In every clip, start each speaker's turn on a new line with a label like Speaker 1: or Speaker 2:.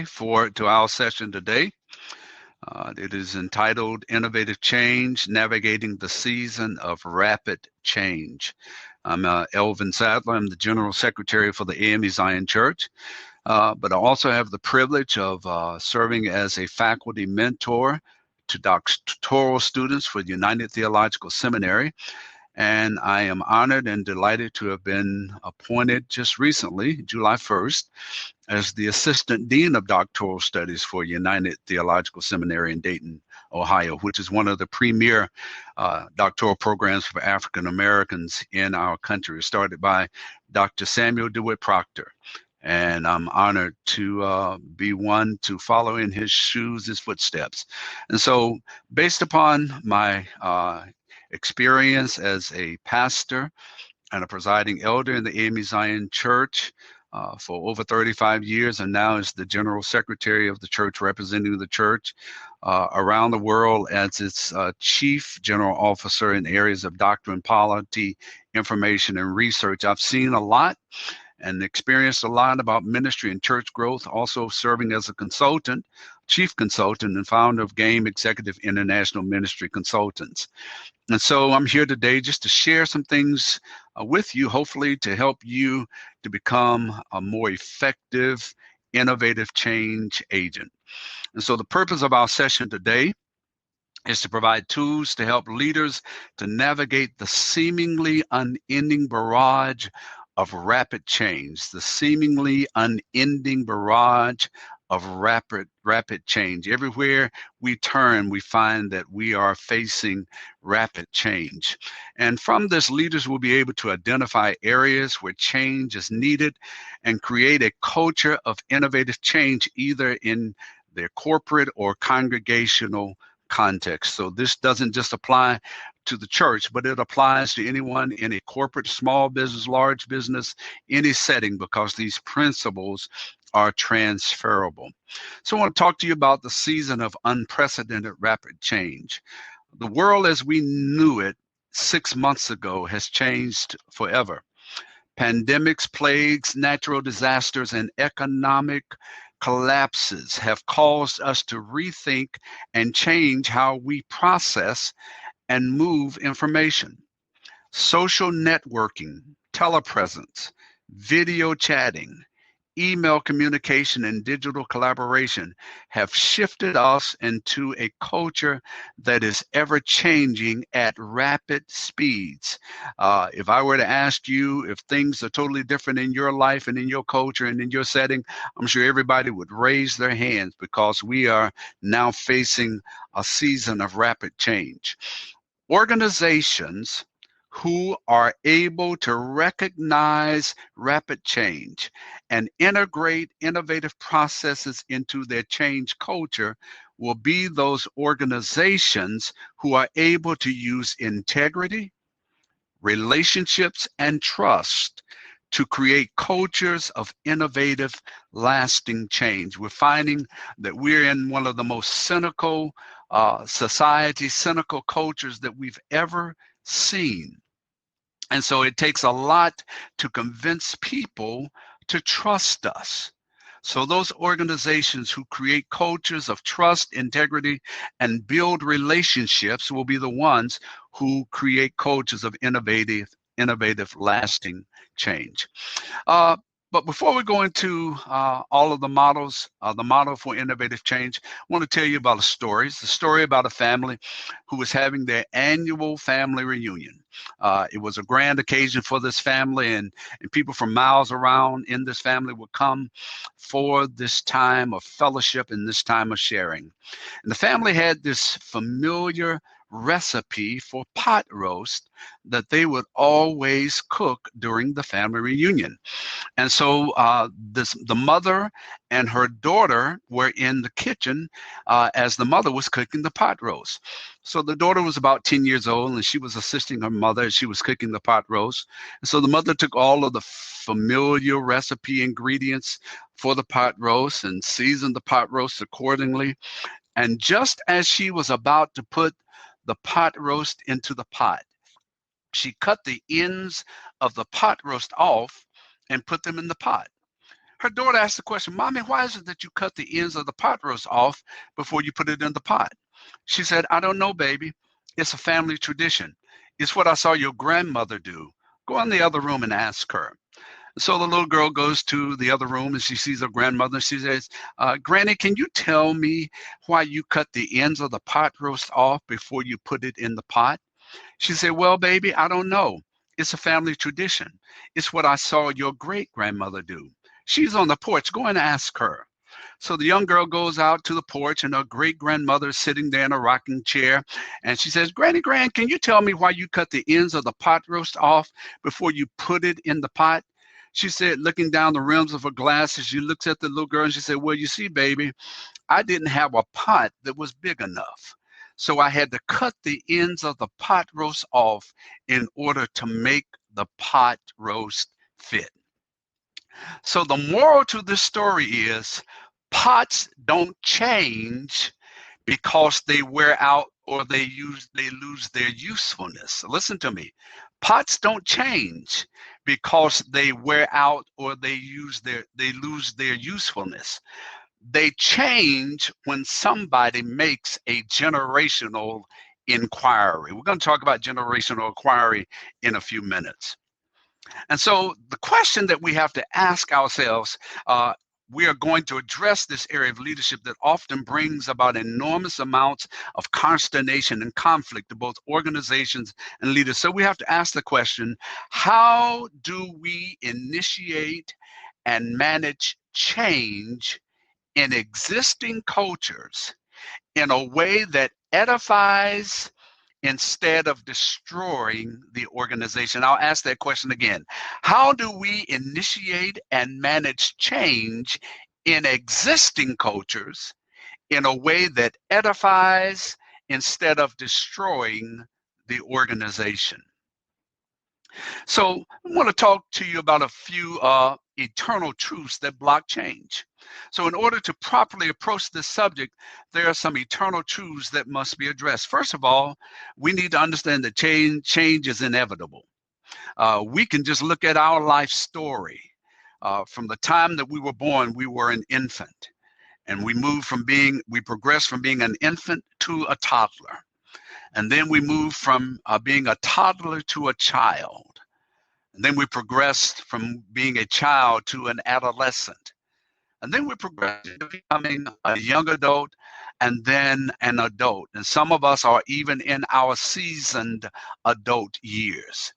Speaker 1: to our session today. It is entitled Innovative Change, Navigating the Season of Rapid Change. I'm Elvin Sadler. I'm the General Secretary for the A.M.E. Zion Church, but I also have the privilege of serving as a faculty mentor to doctoral students for the United Theological Seminary. And I am honored and delighted to have been appointed just recently, July 1st, as the Assistant Dean of Doctoral Studies for United Theological Seminary in Dayton, Ohio, which is one of the premier doctoral programs for African Americans in our country. Started by Dr. Samuel DeWitt Proctor. And I'm honored to be one to follow in his shoes, his footsteps. And so based upon my experience as a pastor and a presiding elder in the A.M.E. Zion Church for over 35 years, and now as the General Secretary of the church, representing the church around the world as its Chief General Officer in areas of doctrine, polity, information, and research. I've seen a lot and experienced a lot about ministry and church growth, also serving as a consultant, chief consultant, and founder of Game Executive International Ministry Consultants. And so I'm here today just to share some things with you, hopefully to help you to become a more effective, innovative change agent. And so the purpose of our session today is to provide tools to help leaders to navigate the seemingly unending barrage of rapid change, the seemingly unending barrage of rapid change. Everywhere we turn, we find that we are facing rapid change. And from this, leaders will be able to identify areas where change is needed and create a culture of innovative change, either in their corporate or congregational context. So this doesn't just apply to the church, but it applies to anyone in a corporate, small business, large business, any setting, because these principles are transferable. So I want to talk to you about the season of unprecedented rapid change. The world as we knew it 6 months ago has changed forever. Pandemics, plagues, natural disasters, and economic collapses have caused us to rethink and change how we process and move information. Social networking, telepresence, video chatting, email communication, and digital collaboration have shifted us into a culture that is ever changing at rapid speeds. If I were to ask you if things are totally different in your life and in your culture and in your setting, I'm sure everybody would raise their hands, because we are now facing a season of rapid change. Organizations who are able to recognize rapid change and integrate innovative processes into their change culture will be those organizations who are able to use integrity, relationships, and trust to create cultures of innovative, lasting change. We're finding that we're in one of the most cynical societies, cynical cultures that we've ever seen. And so it takes a lot to convince people to trust us. So those organizations who create cultures of trust, integrity, and build relationships will be the ones who create cultures of innovative, lasting change. But before we go into all of the models, the model for innovative change, I want to tell you about a story. It's a story about a family who was having their annual family reunion. It was a grand occasion for this family, and people from miles around in this family would come for this time of fellowship and this time of sharing. And the family had this familiar recipe for pot roast that they would always cook during the family reunion. And so the mother and her daughter were in the kitchen as the mother was cooking the pot roast. So the daughter was about 10 years old, and she was assisting her mother as she was cooking the pot roast. And so the mother took all of the familiar recipe ingredients for the pot roast and seasoned the pot roast accordingly. And just as she was about to put the pot roast into the pot, she cut the ends of the pot roast off and put them in the pot. Her daughter asked the question, Mommy, why is it that you cut the ends of the pot roast off before you put it in the pot? She said, I don't know, baby. It's a family tradition. It's what I saw your grandmother do. Go in the other room and ask her. So the little girl goes to the other room and she sees her grandmother. She says, Granny, can you tell me why you cut the ends of the pot roast off before you put it in the pot? She said, well, baby, I don't know. It's a family tradition. It's what I saw your great grandmother do. She's on the porch. Go and ask her. So the young girl goes out to the porch and her great grandmother is sitting there in a rocking chair. And she says, Granny, can you tell me why you cut the ends of the pot roast off before you put it in the pot? She said, looking down the rims of her glasses, she looks at the little girl and she said, well, you see, baby, I didn't have a pot that was big enough. So I had to cut the ends of the pot roast off in order to make the pot roast fit. So the moral to this story is pots don't change because they wear out or they lose their usefulness. Listen to me. Pots don't change because they wear out or they lose their usefulness. They change when somebody makes a generational inquiry. We're going to talk about generational inquiry in a few minutes. And so the question that we have to ask ourselves, we are going to address this area of leadership that often brings about enormous amounts of consternation and conflict to both organizations and leaders. So we have to ask the question, how do we initiate and manage change in existing cultures in a way that edifies instead of destroying the organization? I'll ask that question again. How do we initiate and manage change in existing cultures in a way that edifies instead of destroying the organization? So I want to talk to you about a few eternal truths that block change. So in order to properly approach this subject, there are some eternal truths that must be addressed. First of all, we need to understand that change is inevitable. We can just look at our life story. From the time that we were born, we were an infant. And we progressed from being an infant to a toddler. And then we moved from being a toddler to a child. And then we progressed from being a child to an adolescent. And then we progressed to becoming a young adult and then an adult. And some of us are even in our seasoned adult years.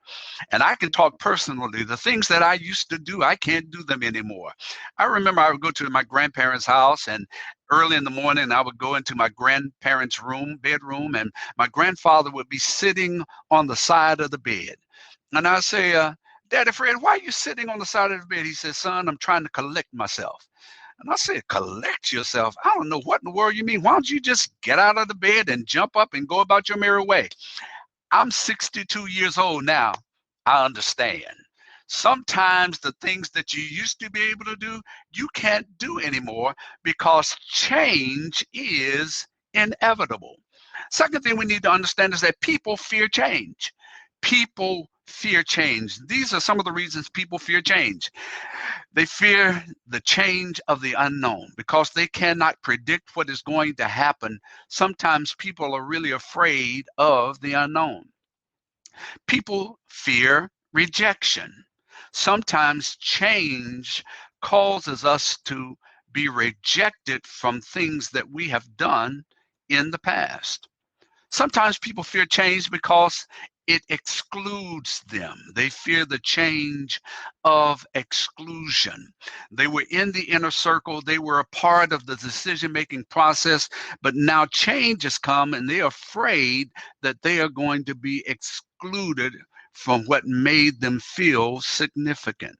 Speaker 1: And I can talk personally. The things that I used to do, I can't do them anymore. I remember I would go to my grandparents' house, and early in the morning, I would go into my grandparents' bedroom, and my grandfather would be sitting on the side of the bed. And I'd say, Daddy Fred, why are you sitting on the side of the bed? He said, son, I'm trying to collect myself. And I said, collect yourself? I don't know what in the world you mean. Why don't you just get out of the bed and jump up and go about your merry way? I'm 62 years old now. I understand. Sometimes the things that you used to be able to do, you can't do anymore because change is inevitable. Second thing we need to understand is that people fear change. People fear change. These are some of the reasons people fear change. They fear the change of the unknown because they cannot predict what is going to happen. Sometimes people are really afraid of the unknown. People fear rejection. Sometimes change causes us to be rejected from things that we have done in the past. Sometimes people fear change because it excludes them. They fear the change of exclusion. They were in the inner circle. They were a part of the decision-making process, but now change has come and they're afraid that they are going to be excluded from what made them feel significant.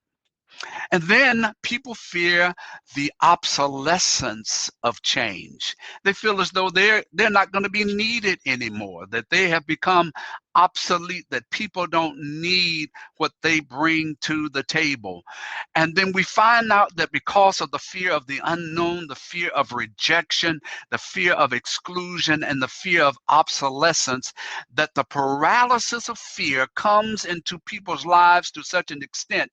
Speaker 1: And then people fear the obsolescence of change. They feel as though they're not going to be needed anymore, that they have become obsolete, that people don't need what they bring to the table. And then we find out that because of the fear of the unknown, the fear of rejection, the fear of exclusion, and the fear of obsolescence, that the paralysis of fear comes into people's lives to such an extent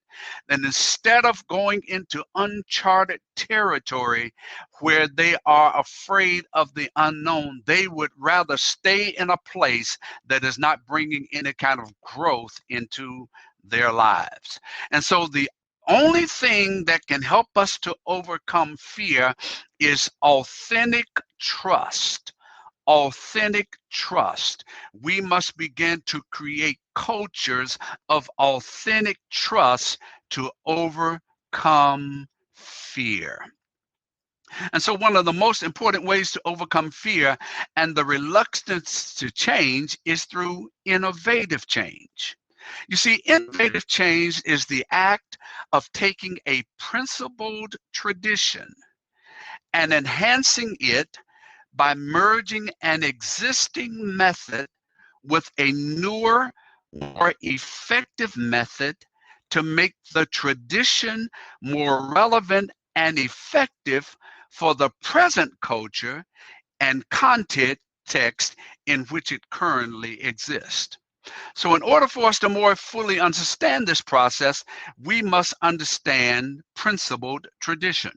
Speaker 1: that instead of going into uncharted territory where they are afraid of the unknown, they would rather stay in a place that is not bringing any kind of growth into their lives. And so the only thing that can help us to overcome fear is authentic trust. Authentic trust. We must begin to create cultures of authentic trust to overcome fear. And so one of the most important ways to overcome fear and the reluctance to change is through innovative change. You see, innovative change is the act of taking a principled tradition and enhancing it by merging an existing method with a newer, more effective method to make the tradition more relevant and effective for the present culture and context in which it currently exists. So in order for us to more fully understand this process, we must understand principled tradition.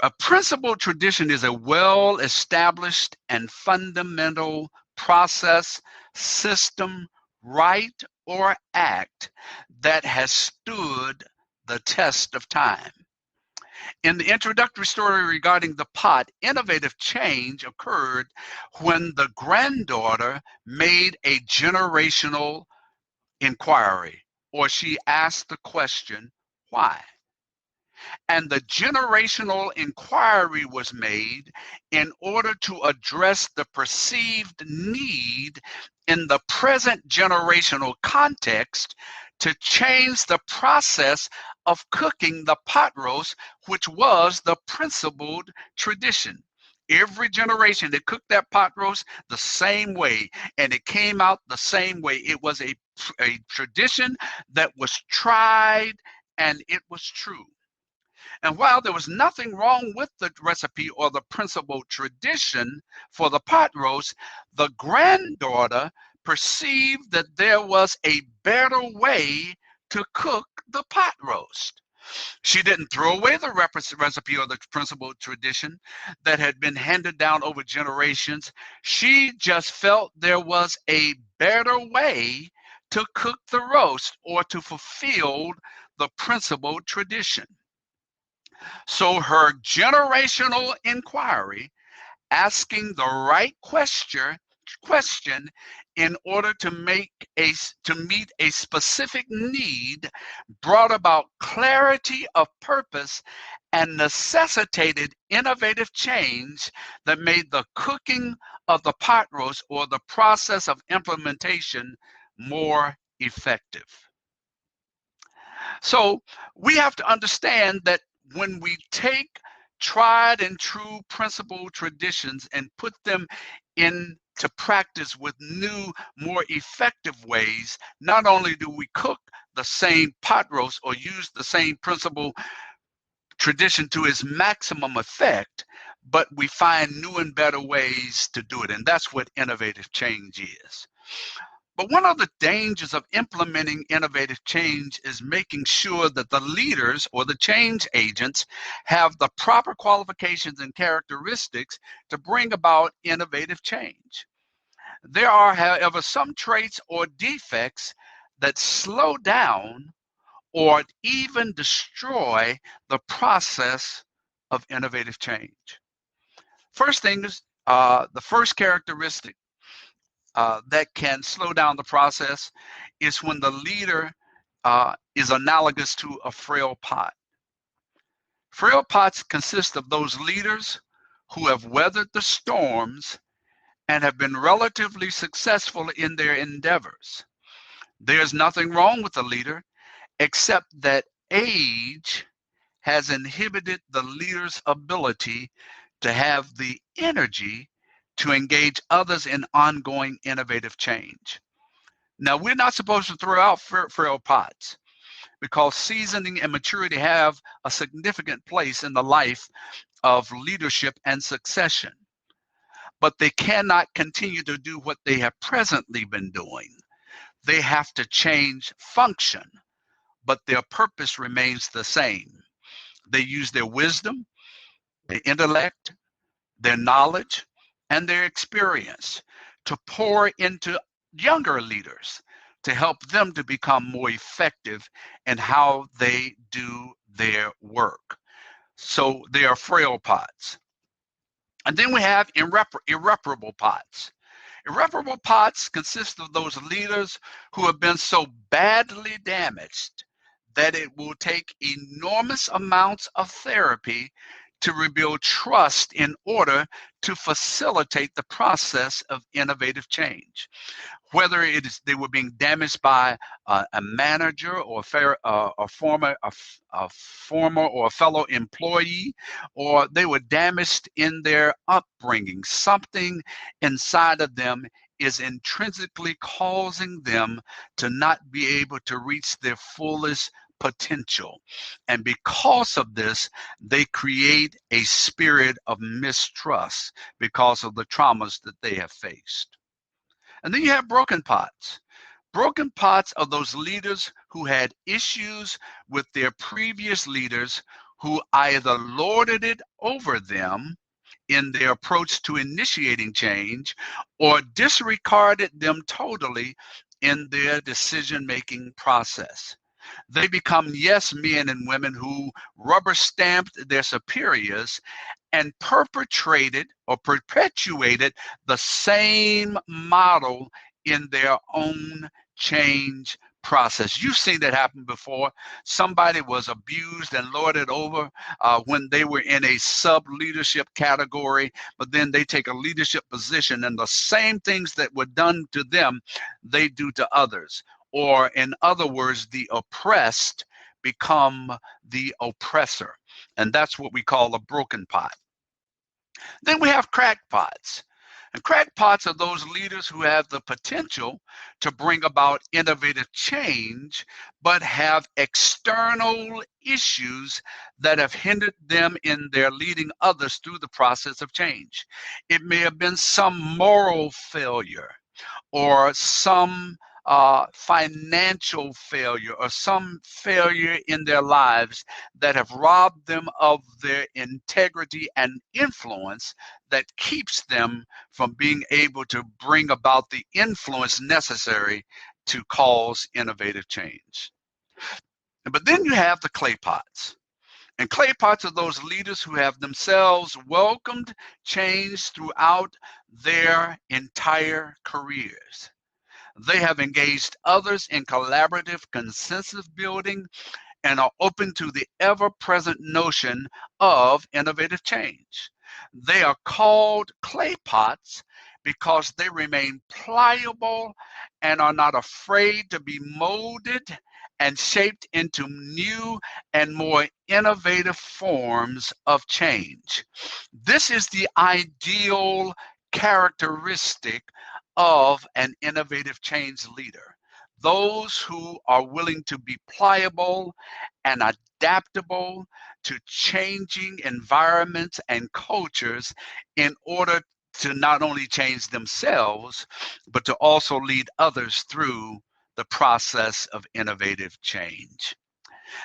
Speaker 1: A principled tradition is a well-established and fundamental process, system, rite, or act that has stood the test of time. In the introductory story regarding the pot, innovative change occurred when the granddaughter made a generational inquiry, or she asked the question, why? And the generational inquiry was made in order to address the perceived need in the present generational context to change the process of cooking the pot roast, which was the principled tradition. Every generation they cooked that pot roast the same way, and it came out the same way. It was a tradition that was tried, and it was true. And while there was nothing wrong with the recipe or the principal tradition for the pot roast, the granddaughter perceived that there was a better way to cook the pot roast. She didn't throw away the recipe or the principal tradition that had been handed down over generations. She just felt there was a better way to cook the roast or to fulfill the principal tradition. So her generational inquiry, asking the right question in order to meet a specific need, brought about clarity of purpose and necessitated innovative change that made the cooking of the pot roast or the process of implementation more effective. So we have to understand that when we take tried and true principle traditions and put them into practice with new, more effective ways, not only do we cook the same pot roast or use the same principle tradition to its maximum effect, but we find new and better ways to do it. And that's what innovative change is. But one of the dangers of implementing innovative change is making sure that the leaders or the change agents have the proper qualifications and characteristics to bring about innovative change. There are, however, some traits or defects that slow down or even destroy the process of innovative change. First thing is, the first characteristic that can slow down the process is when the leader is analogous to a frail pot. Frail pots consist of those leaders who have weathered the storms and have been relatively successful in their endeavors. There's nothing wrong with a leader except that age has inhibited the leader's ability to have the energy to engage others in ongoing innovative change. Now, we're not supposed to throw out frail pots, because seasoning and maturity have a significant place in the life of leadership and succession. But they cannot continue to do what they have presently been doing. They have to change function, but their purpose remains the same. They use their wisdom, their intellect, their knowledge, and their experience to pour into younger leaders to help them to become more effective in how they do their work. So they are frail pots. And then we have irreparable pots. Irreparable pots consist of those leaders who have been so badly damaged that it will take enormous amounts of therapy to rebuild trust in order to facilitate the process of innovative change. Whether it is they were being damaged by a manager or a former or a fellow employee, or they were damaged in their upbringing, something inside of them is intrinsically causing them to not be able to reach their fullest potential. And because of this, they create a spirit of mistrust because of the traumas that they have faced. And then you have broken pots. Broken pots are those leaders who had issues with their previous leaders, who either lorded it over them in their approach to initiating change or disregarded them totally in their decision-making process. They become yes men and women who rubber stamped their superiors and perpetrated or perpetuated the same model in their own change process. You've seen that happen before. Somebody was abused and lorded over when they were in a sub-leadership category, but then they take a leadership position and the same things that were done to them, they do to others. Or in other words, the oppressed become the oppressor. And that's what we call a broken pot. Then we have crackpots. And crackpots are those leaders who have the potential to bring about innovative change, but have external issues that have hindered them in their leading others through the process of change. It may have been some moral failure, or some financial failure, or some failure in their lives that have robbed them of their integrity and influence that keeps them from being able to bring about the influence necessary to cause innovative change. But then you have the clay pots. And clay pots are those leaders who have themselves welcomed change throughout their entire careers. They have engaged others in collaborative consensus building and are open to the ever-present notion of innovative change. They are called clay pots because they remain pliable and are not afraid to be molded and shaped into new and more innovative forms of change. This is the ideal characteristic of an innovative change leader. Those who are willing to be pliable and adaptable to changing environments and cultures in order to not only change themselves, but to also lead others through the process of innovative change.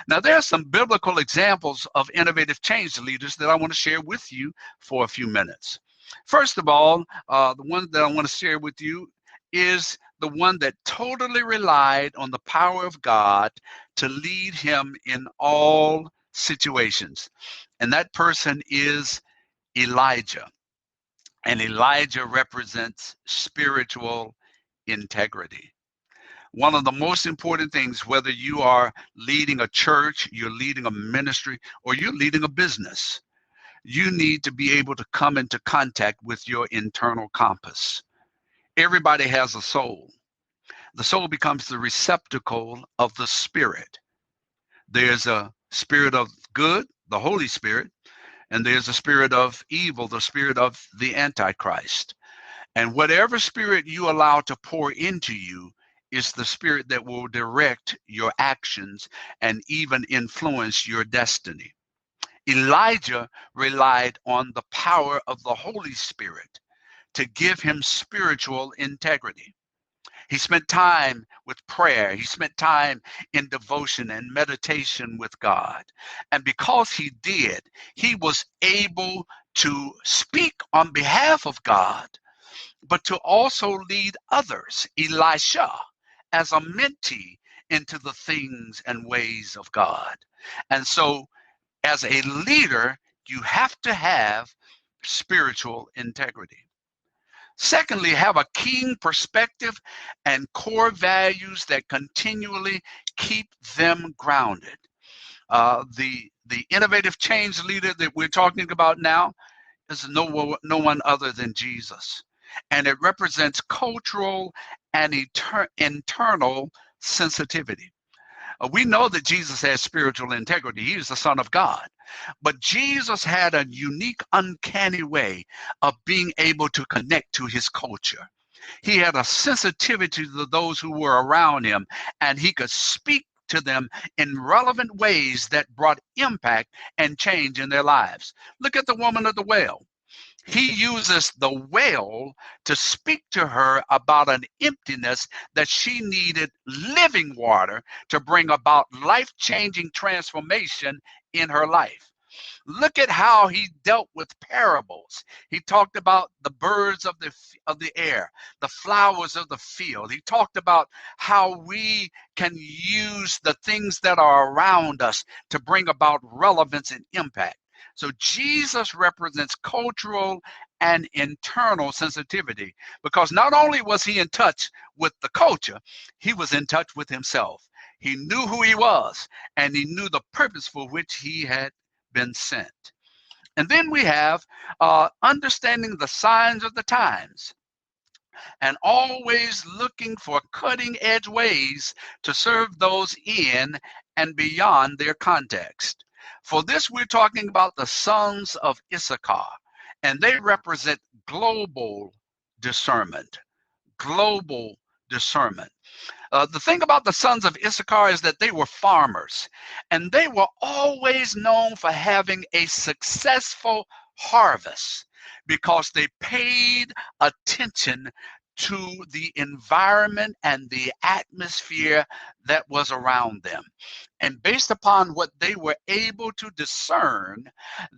Speaker 1: Now, there are some biblical examples of innovative change leaders that I want to share with you for a few minutes. First of all, the one that I want to share with you is the one that totally relied on the power of God to lead him in all situations. And that person is Elijah. And Elijah represents spiritual integrity. One of the most important things, whether you are leading a church, you're leading a ministry, or you're leading a business, you need to be able to come into contact with your internal compass. Everybody has a soul. The soul becomes the receptacle of the spirit. There's a spirit of good, the Holy Spirit, and there's a spirit of evil, the spirit of the Antichrist. And whatever spirit you allow to pour into you is the spirit that will direct your actions and even influence your destiny. Elijah relied on the power of the Holy Spirit to give him spiritual integrity. He spent time with prayer. He spent time in devotion and meditation with God. And because he did, he was able to speak on behalf of God, but to also lead others, Elisha, as a mentee into the things and ways of God. And so, as a leader, you have to have spiritual integrity. Secondly, have a keen perspective and core values that continually keep them grounded. The innovative change leader that we're talking about now is no one other than Jesus. And it represents cultural and internal sensitivity. We know that Jesus has spiritual integrity. He is the Son of God. But Jesus had a unique, uncanny way of being able to connect to his culture. He had a sensitivity to those who were around him, and he could speak to them in relevant ways that brought impact and change in their lives. Look at the woman of the well. He uses the well to speak to her about an emptiness that she needed living water to bring about life-changing transformation in her life. Look at how he dealt with parables. He talked about the birds of the air, the flowers of the field. He talked about how we can use the things that are around us to bring about relevance and impact. So Jesus represents cultural and internal sensitivity, because not only was he in touch with the culture, he was in touch with himself. He knew who he was, and he knew the purpose for which he had been sent. And then we have understanding the signs of the times and always looking for cutting edge ways to serve those in and beyond their context. For this, we're talking about the sons of Issachar, and they represent global discernment. Global discernment. The thing about the sons of Issachar is that they were farmers, and they were always known for having a successful harvest because they paid attention to the environment and the atmosphere that was around them. And based upon what they were able to discern,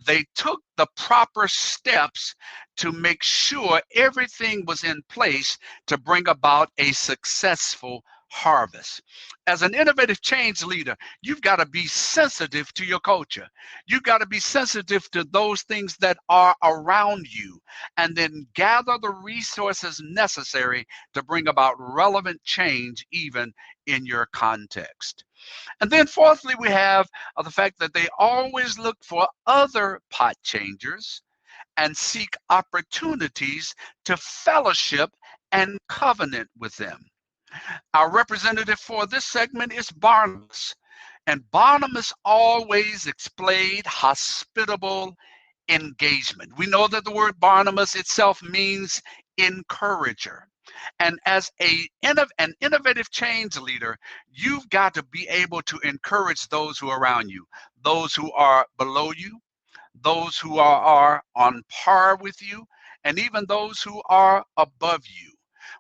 Speaker 1: they took the proper steps to make sure everything was in place to bring about a successful harvest. As an innovative change leader, you've got to be sensitive to your culture. You've got to be sensitive to those things that are around you, and then gather the resources necessary to bring about relevant change even in your context. And then fourthly, we have the fact that they always look for other pot changers and seek opportunities to fellowship and covenant with them. Our representative for this segment is Barnabas. And Barnabas always displayed hospitable engagement. We know that the word Barnabas itself means encourager. And as an innovative change leader, you've got to be able to encourage those who are around you, those who are below you, those who are on par with you, and even those who are above you.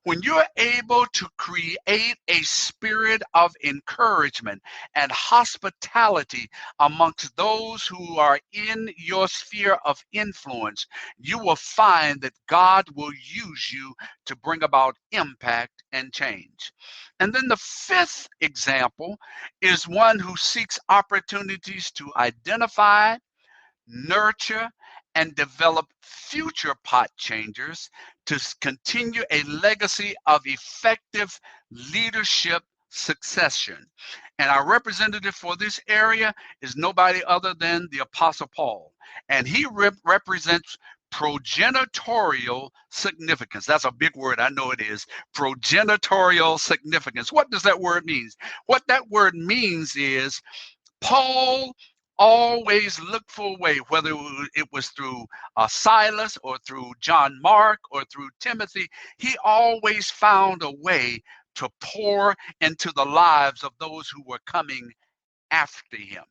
Speaker 1: When you're able to create a spirit of encouragement and hospitality amongst those who are in your sphere of influence, you will find that God will use you to bring about impact and change. And then the fifth example is one who seeks opportunities to identify, nurture, and develop future pot changers to continue a legacy of effective leadership succession. And our representative for this area is nobody other than the Apostle Paul. And he represents progenitorial significance. That's a big word, I know it is. Progenitorial significance. What does that word mean? What that word means is Paul always looked for a way, whether it was through Silas or through John Mark or through Timothy, he always found a way to pour into the lives of those who were coming after him.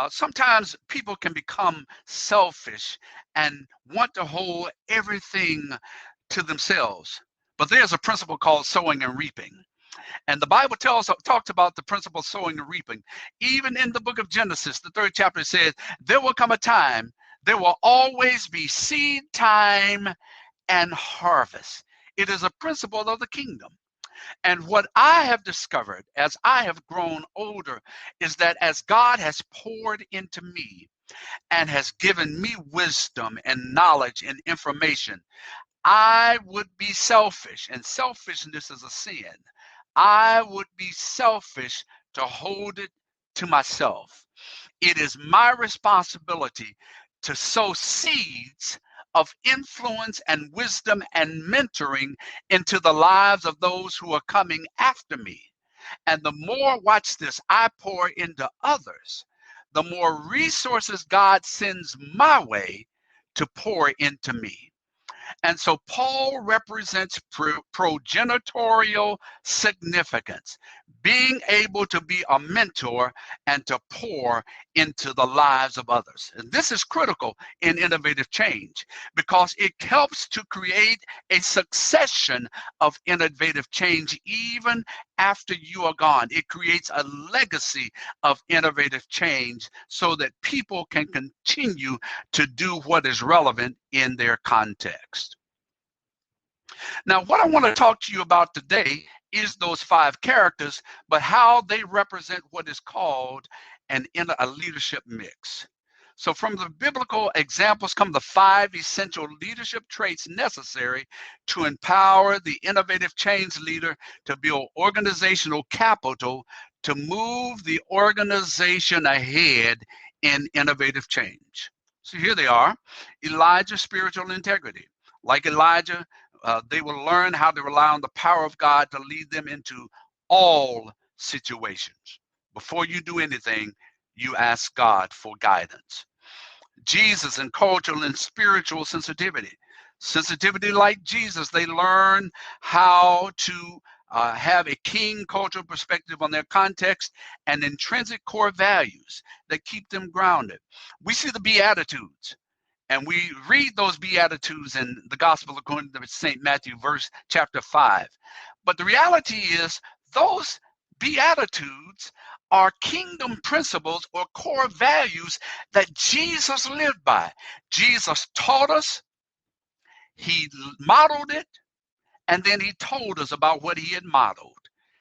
Speaker 1: Sometimes people can become selfish and want to hold everything to themselves. But there's a principle called sowing and reaping. And the Bible talks about the principle of sowing and reaping. Even in the book of Genesis, the 3rd chapter says, there will come a time, there will always be seed time and harvest. It is a principle of the kingdom. And what I have discovered as I have grown older is that as God has poured into me and has given me wisdom and knowledge and information, I would be selfish, and selfishness is a sin. I would be selfish to hold it to myself. It is my responsibility to sow seeds of influence and wisdom and mentoring into the lives of those who are coming after me. And the more, watch this, I pour into others, the more resources God sends my way to pour into me. And so Paul represents progenitorial significance, being able to be a mentor and to pour into the lives of others. And this is critical in innovative change because it helps to create a succession of innovative change even after you are gone. It creates a legacy of innovative change so that people can continue to do what is relevant in their context. Now, what I want to talk to you about today is those 5 characters, but how they represent what is called a leadership mix. So from the biblical examples come the 5 essential leadership traits necessary to empower the innovative change leader to build organizational capital to move the organization ahead in innovative change. So here they are. Elijah's spiritual integrity. Like Elijah, they will learn how to rely on the power of God to lead them into all situations. Before you do anything, you ask God for guidance. Jesus and cultural and spiritual sensitivity. Sensitivity like Jesus, they learn how to have a keen cultural perspective on their context and intrinsic core values that keep them grounded. We see the Beatitudes. And we read those Beatitudes in the Gospel according to St. Matthew, chapter 5. But the reality is those Beatitudes are kingdom principles or core values that Jesus lived by. Jesus taught us, he modeled it, and then he told us about what he had modeled.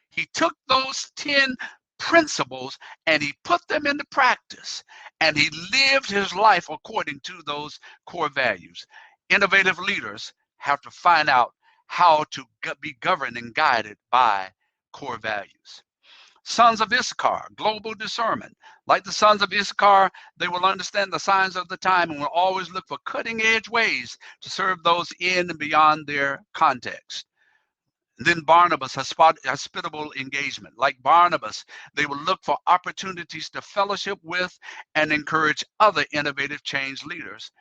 Speaker 1: He took those 10 principles and he put them into practice, and he lived his life according to those core values. Innovative leaders have to find out how to be governed and guided by core values. Sons of Issachar, global discernment. Like the sons of Issachar, they will understand the signs of the time and will always look for cutting edge ways to serve those in and beyond their context. Then Barnabas, hospitable engagement. Like Barnabas, they will look for opportunities to fellowship with and encourage other innovative change leaders.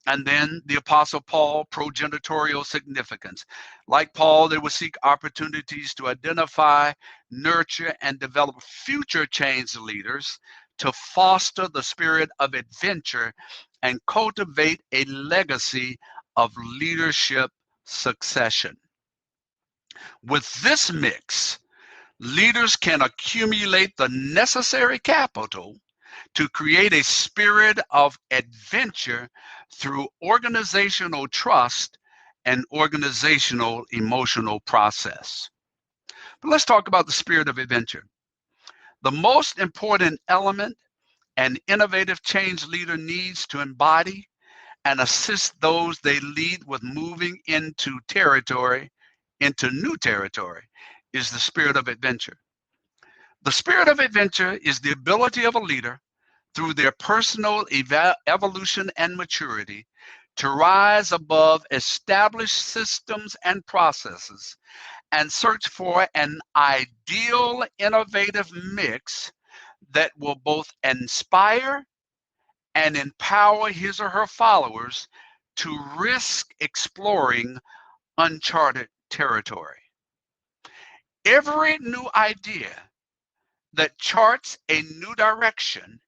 Speaker 1: And then the Apostle Paul, progenitorial significance. Like Paul, they will seek opportunities to identify, nurture, and develop future change leaders to foster the spirit of adventure and cultivate a legacy of leadership succession. With this mix, leaders can accumulate the necessary capital to create a spirit of adventure through organizational trust and organizational emotional process. But let's talk about the spirit of adventure. The most important element an innovative change leader needs to embody and assist those they lead with moving into new territory, is the spirit of adventure. The spirit of adventure is the ability of a leader, through their personal evolution and maturity, to rise above established systems and processes and search for an ideal innovative mix that will both inspire and empower his or her followers to risk exploring uncharted territory. Every new idea that charts a new direction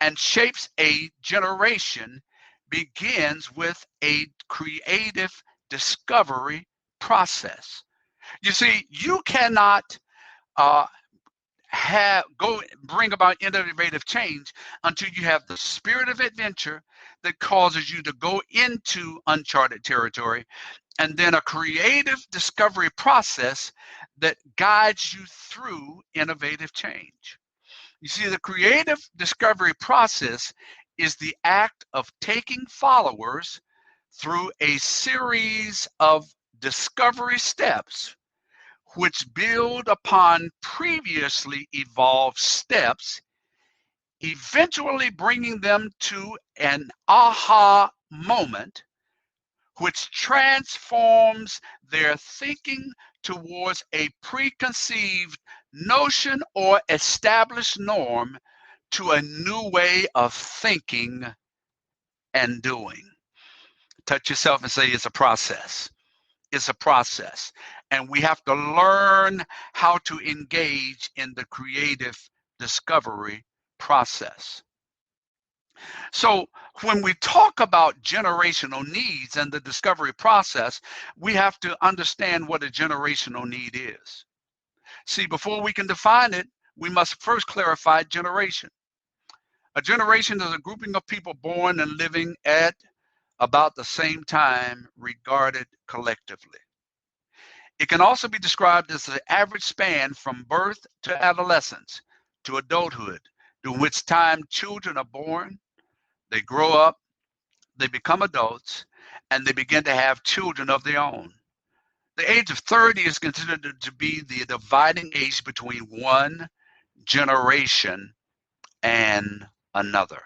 Speaker 1: and shapes a generation begins with a creative discovery process. You see, you cannot uh, bring about innovative change until you have the spirit of adventure that causes you to go into uncharted territory, and then a creative discovery process that guides you through innovative change. You see, the creative discovery process is the act of taking followers through a series of discovery steps which build upon previously evolved steps, eventually bringing them to an aha moment, which transforms their thinking towards a preconceived notion or established norm to a new way of thinking and doing. Touch yourself and say it's a process. It's a process. And we have to learn how to engage in the creative discovery process. So when we talk about generational needs and the discovery process, we have to understand what a generational need is. See, before we can define it, we must first clarify generation. A generation is a grouping of people born and living at about the same time, regarded collectively. It can also be described as the average span from birth to adolescence to adulthood, during which time children are born, they grow up, they become adults, and they begin to have children of their own. The age of 30 is considered to be the dividing age between one generation and another.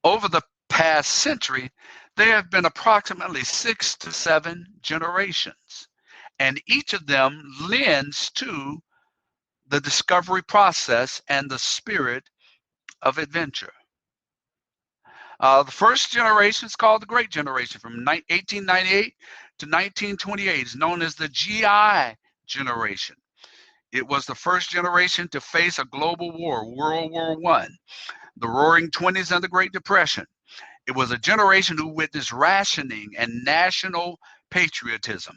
Speaker 1: Over the past century, there have been approximately 6 to 7 generations, and each of them lends to the discovery process and the spirit of adventure. The first generation is called the Great Generation from 1898 to 1928. It's known as the GI generation. It was the first generation to face a global war, World War I, the Roaring '20s and the Great Depression. It was a generation who witnessed rationing and national patriotism.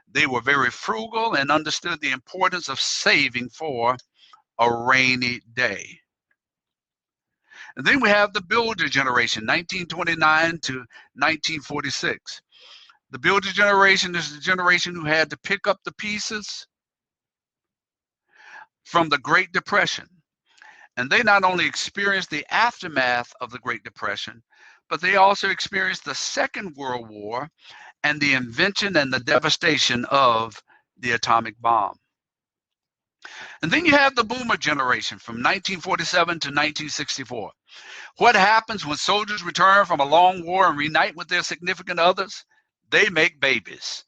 Speaker 1: They were very frugal and understood the importance of saving for a rainy day. And then we have the Builder generation, 1929 to 1946. The Builder generation is the generation who had to pick up the pieces from the Great Depression. And they not only experienced the aftermath of the Great Depression, but they also experienced the Second World War and the invention and the devastation of the atomic bomb. And then you have the Boomer generation from 1947 to 1964. What happens when soldiers return from a long war and reunite with their significant others? They make babies.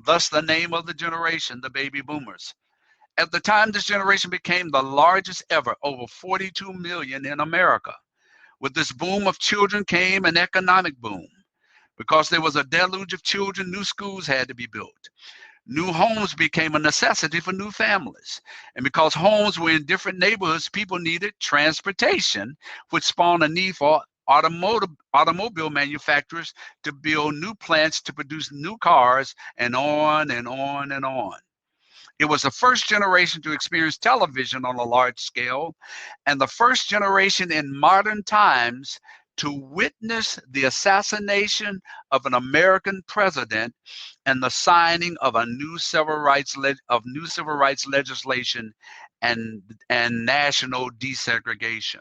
Speaker 1: Thus the name of the generation, the baby boomers. At the time, this generation became the largest ever, over 42 million in America. With this boom of children came an economic boom. Because there was a deluge of children, new schools had to be built. New homes became a necessity for new families. And because homes were in different neighborhoods, people needed transportation, which spawned a need for automobile manufacturers to build new plants to produce new cars, and on and on and on. It was the first generation to experience television on a large scale, and the first generation in modern times to witness the assassination of an American president and the signing of a new civil rights legislation and national desegregation.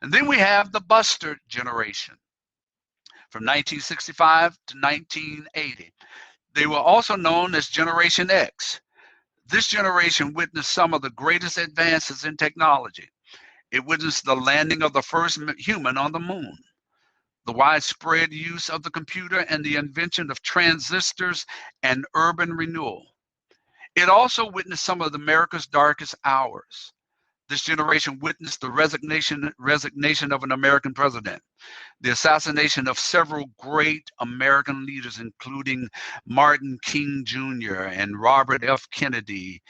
Speaker 1: And then we have the Buster generation from 1965 to 1980. They were also known as Generation X. This generation witnessed some of the greatest advances in technology. It witnessed the landing of the first human on the moon, the widespread use of the computer, and the invention of transistors and urban renewal. It also witnessed some of America's darkest hours. This generation witnessed the resignation of an American president, the assassination of several great American leaders, including Martin King Jr. and Robert F. Kennedy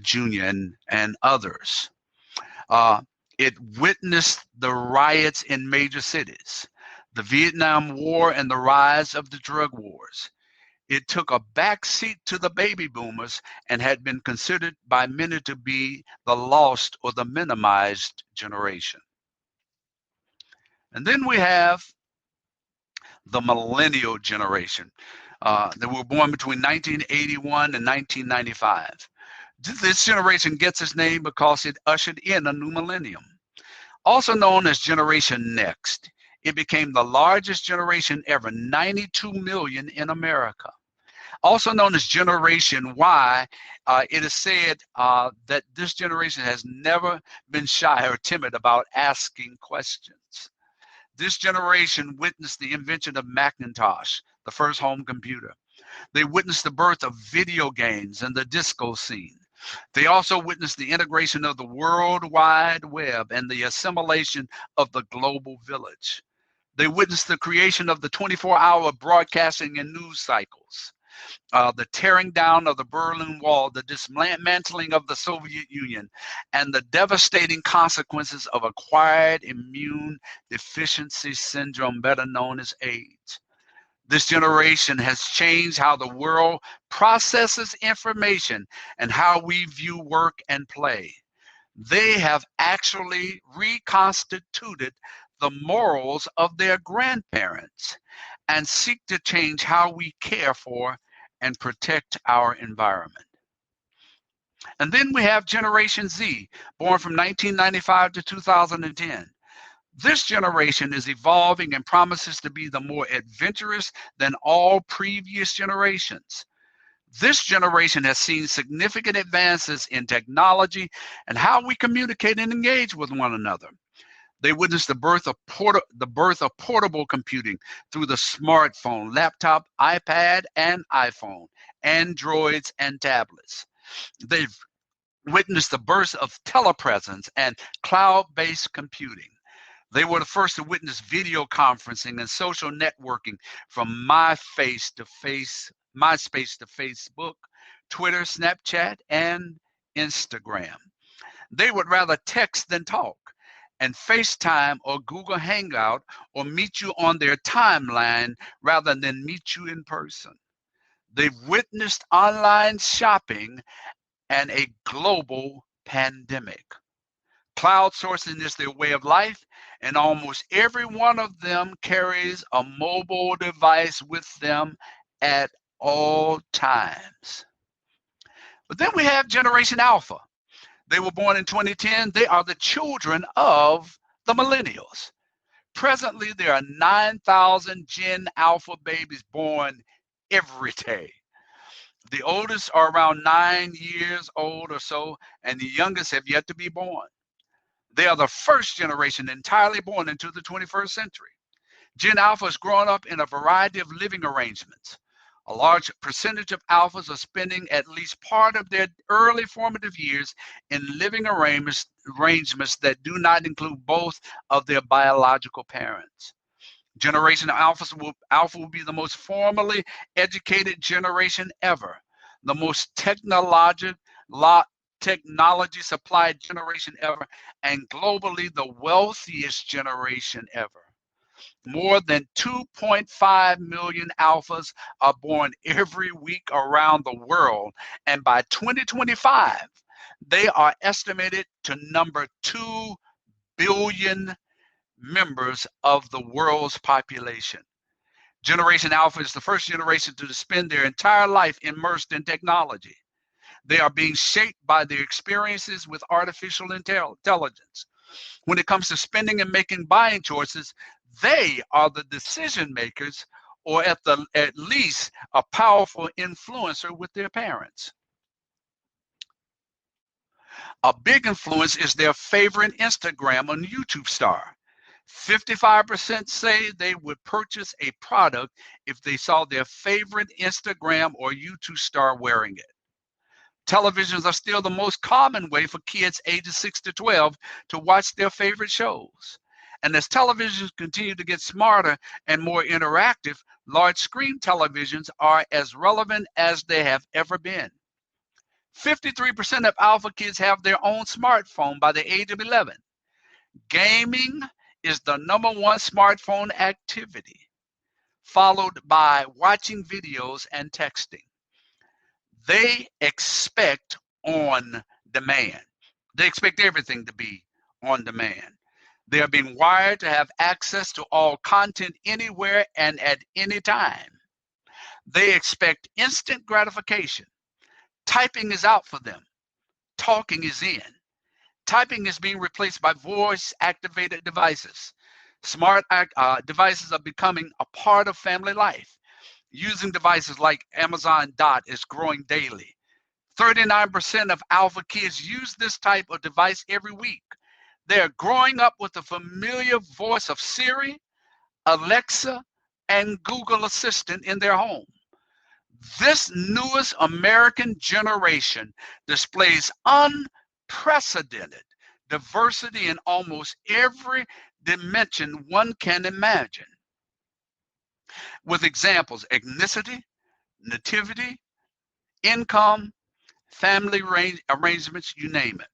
Speaker 1: Jr. and others. It witnessed the riots in major cities, the Vietnam War, and the rise of the drug wars. It took a backseat to the baby boomers and had been considered by many to be the lost or the minimized generation. And then we have the millennial generation. They were born between 1981 and 1995. This generation gets its name because it ushered in a new millennium. Also known as Generation Next, it became the largest generation ever, 92 million in America. Also known as Generation Y, it is said that this generation has never been shy or timid about asking questions. This generation witnessed the invention of Macintosh, the first home computer. They witnessed the birth of video games and the disco scene. They also witnessed the integration of the World Wide Web and the assimilation of the global village. They witnessed the creation of the 24-hour broadcasting and news cycles, the tearing down of the Berlin Wall, the dismantling of the Soviet Union, and the devastating consequences of acquired immune deficiency syndrome, better known as AIDS. This generation has changed how the world processes information and how we view work and play. They have actually reconstituted the morals of their grandparents and seek to change how we care for and protect our environment. And then we have Generation Z, born from 1995 to 2010. This generation is evolving and promises to be the more adventurous than all previous generations. This generation has seen significant advances in technology and how we communicate and engage with one another. They witnessed the birth of portable computing through the smartphone, laptop, iPad, and iPhone, Androids, and tablets. They've witnessed the birth of telepresence and cloud-based computing. They were the first to witness video conferencing and social networking from MySpace to Facebook, Twitter, Snapchat, and Instagram. They would rather text than talk, and FaceTime or Google Hangout or meet you on their timeline rather than meet you in person. They've witnessed online shopping and a global pandemic. Cloud sourcing is their way of life, and almost every one of them carries a mobile device with them at all times. But then we have Generation Alpha. They were born in 2010. They are the children of the millennials. Presently, there are 9,000 Gen Alpha babies born every day. The oldest are around 9 years old or so, and the youngest have yet to be born. They are the first generation entirely born into the 21st century. Gen Alpha is growing up in a variety of living arrangements. A large percentage of alphas are spending at least part of their early formative years in living arrangements that do not include both of their biological parents. Generation Alpha will be the most formally educated generation ever, the most technology supplied generation ever, and globally the wealthiest generation ever. More than 2.5 million alphas are born every week around the world, and by 2025, they are estimated to number 2 billion members of the world's population. Generation Alpha is the first generation to spend their entire life immersed in technology. They are being shaped by their experiences with artificial intelligence. When it comes to spending and making buying choices, they are the decision makers, or at least a powerful influencer with their parents. A big influence is their favorite Instagram and YouTube star. 55% say they would purchase a product if they saw their favorite Instagram or YouTube star wearing it. Televisions are still the most common way for kids ages 6 to 12 to watch their favorite shows. And as televisions continue to get smarter and more interactive, large screen televisions are as relevant as they have ever been. 53% of alpha kids have their own smartphone by the age of 11. Gaming is the #1 smartphone activity, followed by watching videos and texting. They expect on demand. They expect everything to be on demand. They are being wired to have access to all content anywhere and at any time. They expect instant gratification. Typing is out for them. Talking is in. Typing is being replaced by voice-activated devices. Smart devices are becoming a part of family life. Using devices like Amazon Dot is growing daily. 39% of alpha kids use this type of device every week. They're growing up with the familiar voice of Siri, Alexa, and Google Assistant in their home. This newest American generation displays unprecedented diversity in almost every dimension one can imagine. With examples, ethnicity, nativity, income, family arrangements, you name it.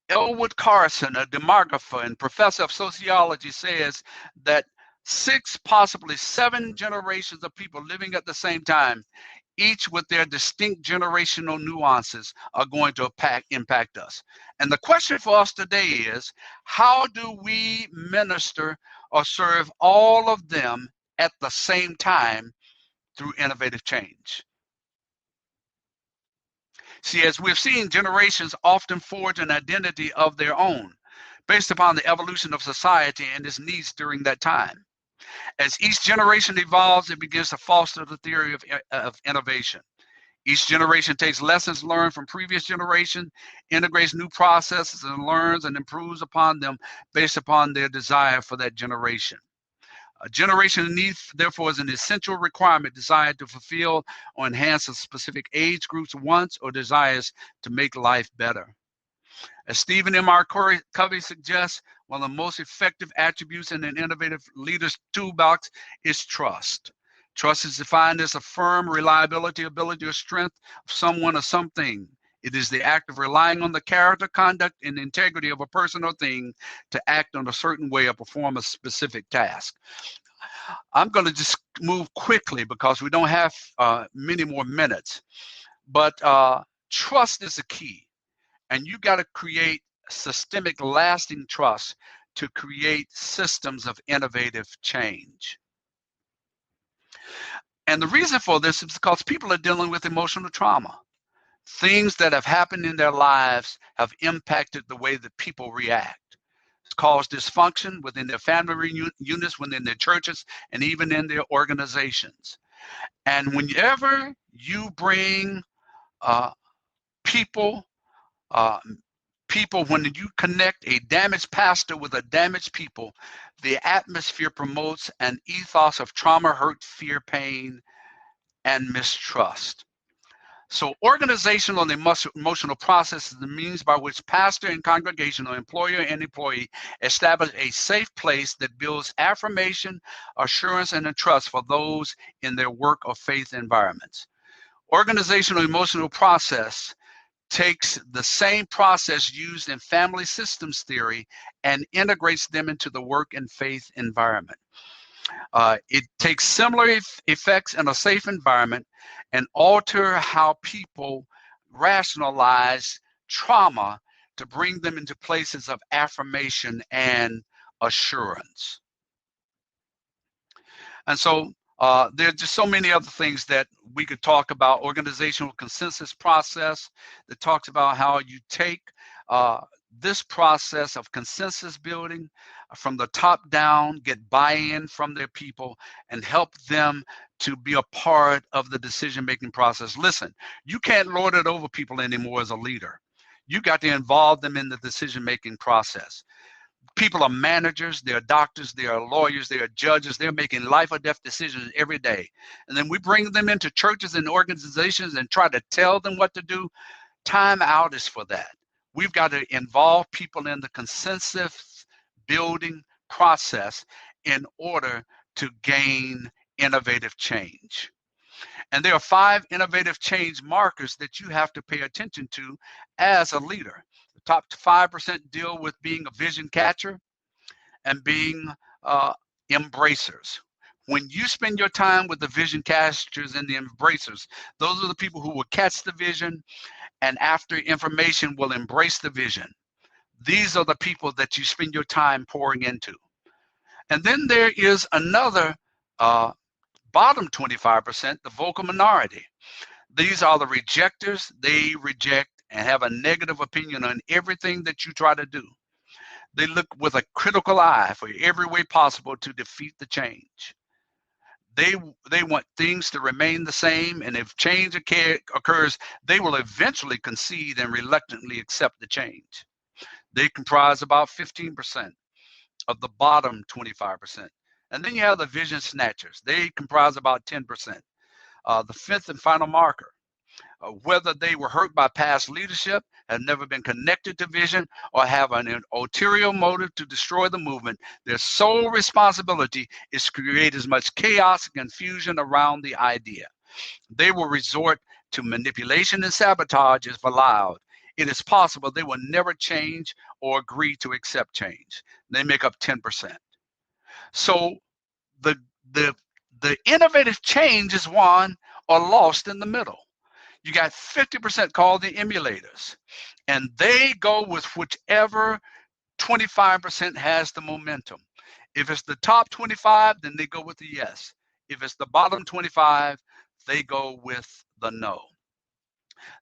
Speaker 1: Elwood Carson, a demographer and professor of sociology, says that 6, possibly 7 generations of people living at the same time, each with their distinct generational nuances, are going to impact us. And the question for us today is, how do we minister or serve all of them at the same time through innovative change? See, as we've seen, generations often forge an identity of their own based upon the evolution of society and its needs during that time. As each generation evolves, it begins to foster the theory of innovation. Each generation takes lessons learned from previous generation, integrates new processes, and learns and improves upon them based upon their desire for that generation. A generation need, therefore, is an essential requirement desired to fulfill or enhance a specific age group's wants or desires to make life better. As Stephen M.R. Covey suggests, one of the most effective attributes in an innovative leader's toolbox is trust. Trust is defined as a firm reliability, ability, or strength of someone or something. It is the act of relying on the character, conduct, and integrity of a person or thing to act in a certain way or perform a specific task. I'm going to just move quickly because we don't have many more minutes. But trust is the key. And you got to create systemic, lasting trust to create systems of innovative change. And the reason for this is because people are dealing with emotional trauma. Things that have happened in their lives have impacted the way that people react. It's caused dysfunction within their family units, within their churches, and even in their organizations. And whenever you bring people, when you connect a damaged pastor with a damaged people, the atmosphere promotes an ethos of trauma, hurt, fear, pain, and mistrust. So organizational and emotional process is the means by which pastor and congregational, employer and employee establish a safe place that builds affirmation, assurance, and trust for those in their work or faith environments. Organizational emotional process takes the same process used in family systems theory and integrates them into the work and faith environment. It takes similar effects in a safe environment and alter how people rationalize trauma to bring them into places of affirmation and assurance. And so there are just so many other things that we could talk about. Organizational consensus process that talks about how you take this process of consensus building from the top down, get buy-in from their people, and help them to be a part of the decision-making process. Listen, you can't lord it over people anymore as a leader. You got to involve them in the decision-making process. People are managers, they are doctors, they are lawyers, they are judges. They're making life or death decisions every day. And then we bring them into churches and organizations and try to tell them what to do. Time out is for that. We've got to involve people in the consensus building process in order to gain innovative change. And there are 5 innovative change markers that you have to pay attention to as a leader. The top 5% deal with being a vision catcher and being embracers. When you spend your time with the vision catchers and the embracers, those are the people who will catch the vision and after information will embrace the vision. These are the people that you spend your time pouring into. And then there is another bottom 25%, the vocal minority. These are the rejectors. They reject and have a negative opinion on everything that you try to do. They look with a critical eye for every way possible to defeat the change. They want things to remain the same, and if change occurs, they will eventually concede and reluctantly accept the change. They comprise about 15% of the bottom 25%. And then you have the vision snatchers. They comprise about 10%. The fifth and final marker, whether they were hurt by past leadership, have never been connected to vision, or have an ulterior motive to destroy the movement, their sole responsibility is to create as much chaos and confusion around the idea. They will resort to manipulation and sabotage if allowed. It is possible they will never change or agree to accept change. They make up 10%. So the innovative change is won or lost in the middle. You got 50% called the emulators, and they go with whichever 25% has the momentum. If it's the top 25, then they go with the yes. If it's the bottom 25, they go with the no.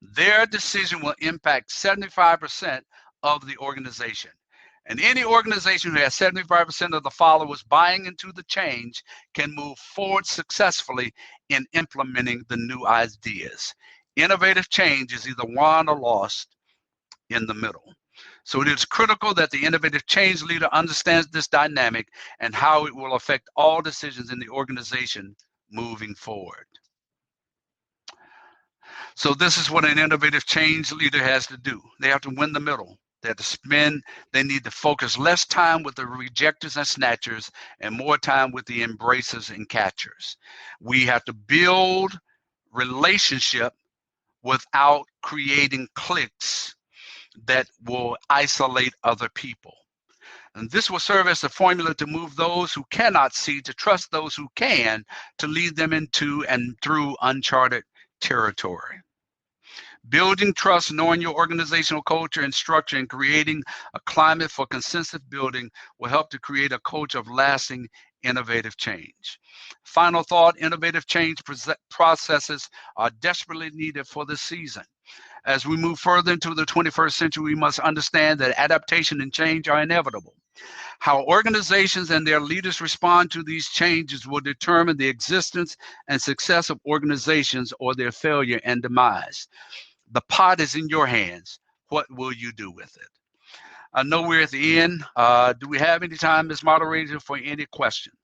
Speaker 1: Their decision will impact 75% of the organization. And any organization who has 75% of the followers buying into the change can move forward successfully in implementing the new ideas. Innovative change is either won or lost in the middle. So it is critical that the innovative change leader understands this dynamic and how it will affect all decisions in the organization moving forward. So this is what an innovative change leader has to do. They have to win the middle. They need to focus less time with the rejectors and snatchers and more time with the embracers and catchers. We have to build relationship without creating cliques that will isolate other people. And this will serve as a formula to move those who cannot see to trust those who can, to lead them into and through uncharted territory. Building trust, knowing your organizational culture and structure, and creating a climate for consensus building will help to create a culture of lasting, innovative change. Final thought, innovative change processes are desperately needed for this season. As we move further into the 21st century, we must understand that adaptation and change are inevitable. How organizations and their leaders respond to these changes will determine the existence and success of organizations or their failure and demise. The pot is in your hands. What will you do with it? I know we're at the end. Do we have any time, Ms. Moderator, for any questions?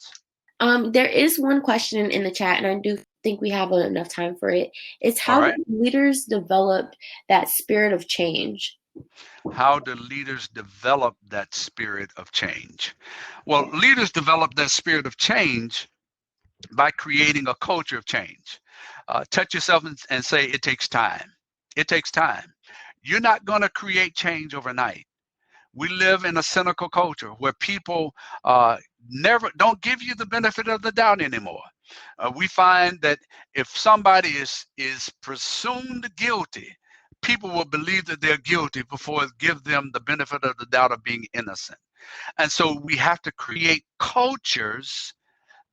Speaker 2: There is one question in the chat, and I do think we have enough time for it. It's how do leaders develop that spirit of change?
Speaker 1: How do leaders develop that spirit of change? Well, leaders develop that spirit of change by creating a culture of change. Touch yourself and say, it takes time. It takes time. You're not going to create change overnight. We live in a cynical culture where people don't give you the benefit of the doubt anymore. We find that if somebody is presumed guilty, people will believe that they're guilty before give them the benefit of the doubt of being innocent. And so we have to create cultures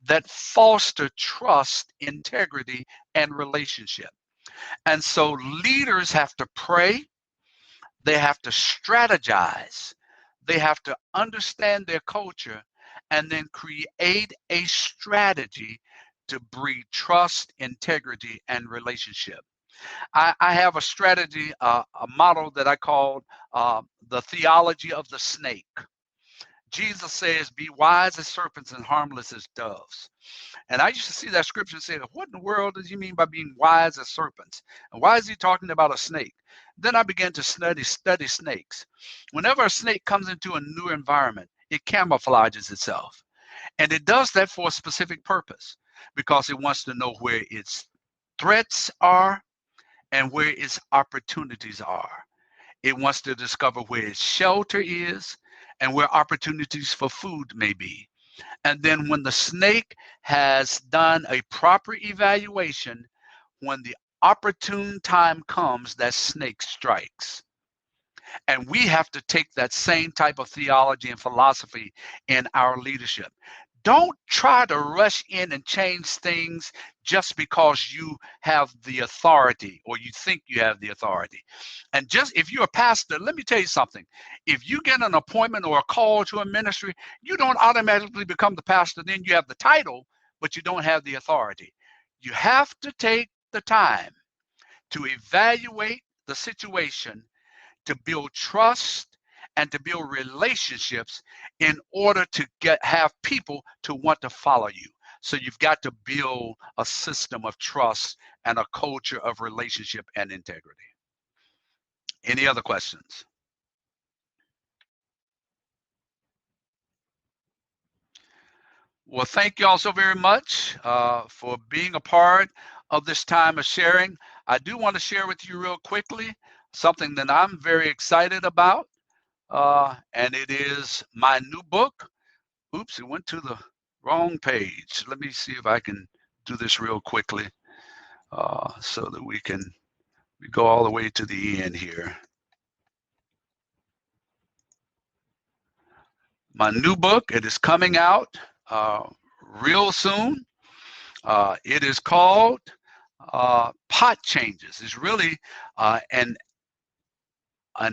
Speaker 1: that foster trust, integrity, and relationship. And so leaders have to pray, they have to strategize, they have to understand their culture, and then create a strategy to breed trust, integrity, and relationship. I have a strategy, a model that I call the theology of the snake. Jesus says, be wise as serpents and harmless as doves. And I used to see that scripture and say, what in the world does he mean by being wise as serpents? And why is he talking about a snake? Then I began to study snakes. Whenever a snake comes into a new environment, it camouflages itself. And it does that for a specific purpose, because it wants to know where its threats are and where its opportunities are. It wants to discover where its shelter is and where opportunities for food may be. And then when the snake has done a proper evaluation, when the opportune time comes, that snake strikes. And we have to take that same type of theology and philosophy in our leadership. Don't try to rush in and change things just because you have the authority or you think you have the authority. And just if you're a pastor, let me tell you something. If you get an appointment or a call to a ministry, you don't automatically become the pastor. Then you have the title, but you don't have the authority. You have to take the time to evaluate the situation, to build trust and to build relationships in order to have people to want to follow you. So you've got to build a system of trust and a culture of relationship and integrity. Any other questions? Well, thank you all so very much for being a part of this time of sharing. I do want to share with you real quickly something that I'm very excited about. And it is my new book. Oops, it went to the wrong page. Let me see if I can do this real quickly so that we go all the way to the end here. My new book, it is coming out real soon. It is called Pot Changes. It's really an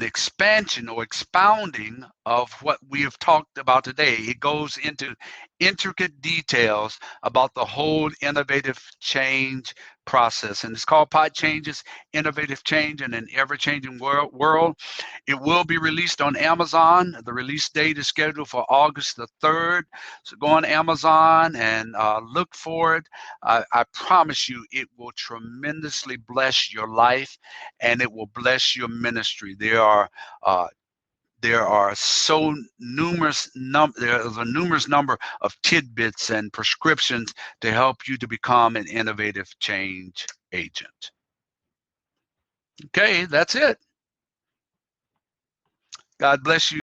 Speaker 1: expansion or expounding of what we have talked about today. It goes into intricate details about the whole innovative change process. And it's called Pot Changes, Innovative Change in an Ever-Changing World. It will be released on Amazon. The release date is scheduled for August the 3rd. So go on Amazon and look for it. I promise you it will tremendously bless your life and it will bless your ministry. There are so numerous there's a numerous number of tidbits and prescriptions to help you to become an innovative change agent. Okay, that's it. God bless you.